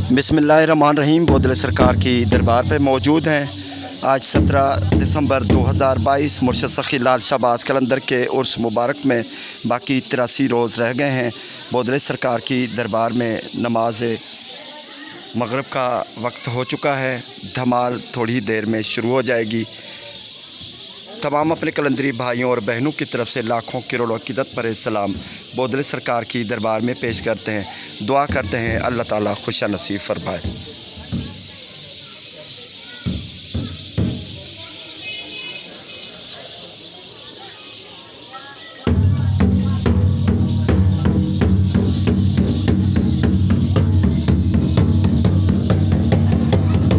बिस्मिल्लाहिर्रहमानिर्रहीम। बोदला सरकार की दरबार पे मौजूद हैं। आज 17 दिसंबर 2022 मुर्शद सखी लाल शाहबाज कलंदर के उर्स मुबारक में बाकी 83 रोज़ रह गए हैं। बोदला सरकार की दरबार में नमाज मगरिब का वक्त हो चुका है। धमाल थोड़ी ही देर में शुरू हो जाएगी। तमाम अपने कलंदरी भाइयों और बहनों की तरफ से लाखों करोड़ों अक़ीदत पर सलाम बोदले सरकार की दरबार में पेश करते हैं। दुआ करते हैं अल्लाह ताला खुशा नसीब फरमाए।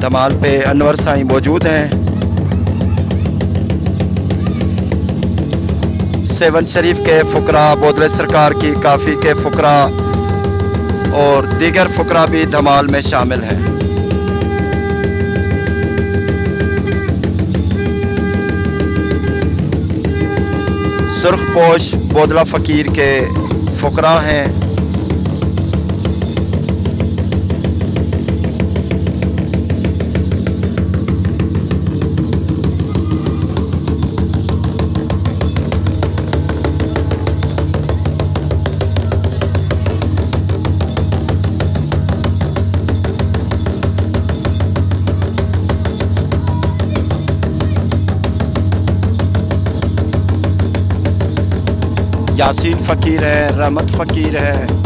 धमाल पे अनवर साईं मौजूद हैं। सेवन शरीफ के फ़ुकरा, बोदले सरकार की काफ़ी के फ़ुकरा और दीगर फ़ुकरा भी धमाल में शामिल हैं। सुर्खपोश बोदला फ़कीर के फ़ुकरा हैं। यासीन फ़कीर है, रहमत फ़कीर है।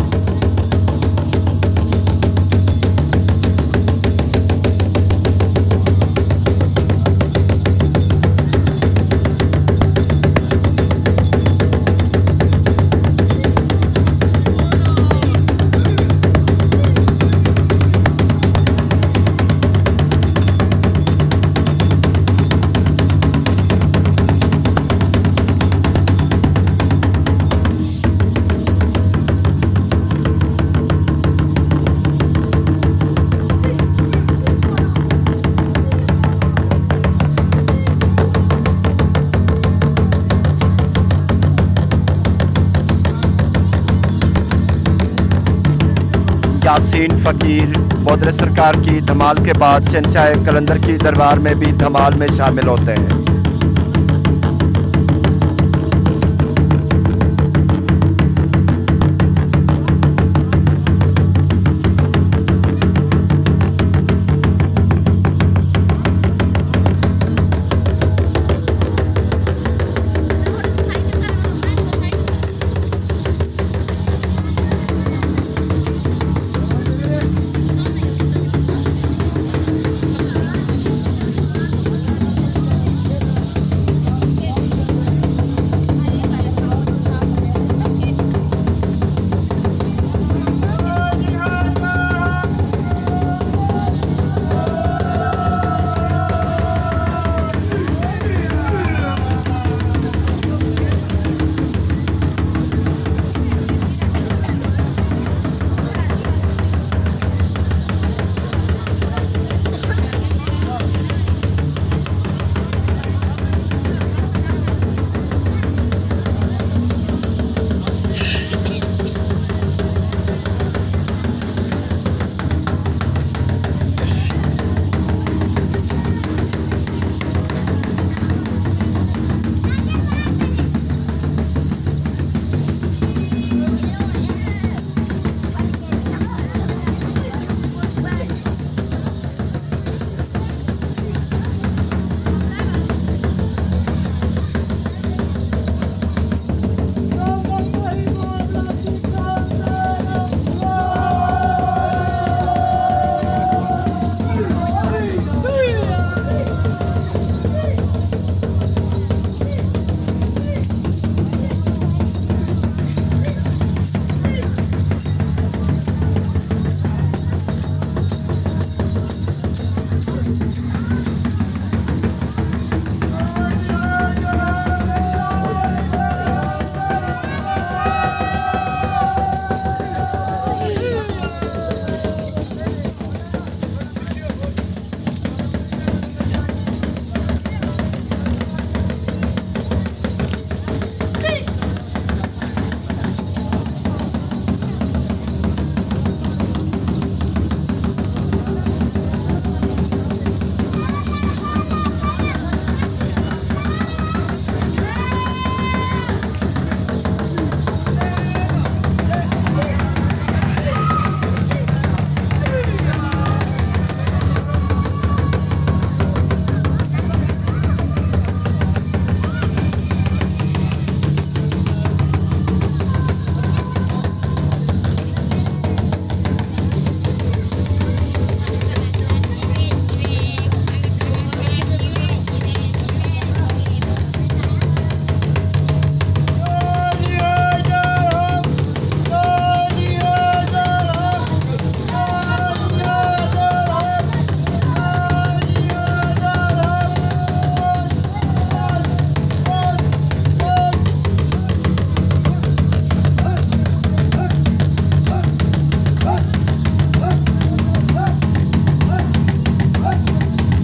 यासीन फ़कीर बोदले सरकार की धमाल के बाद शहंशाह कलंदर की दरबार में भी धमाल में शामिल होते हैं।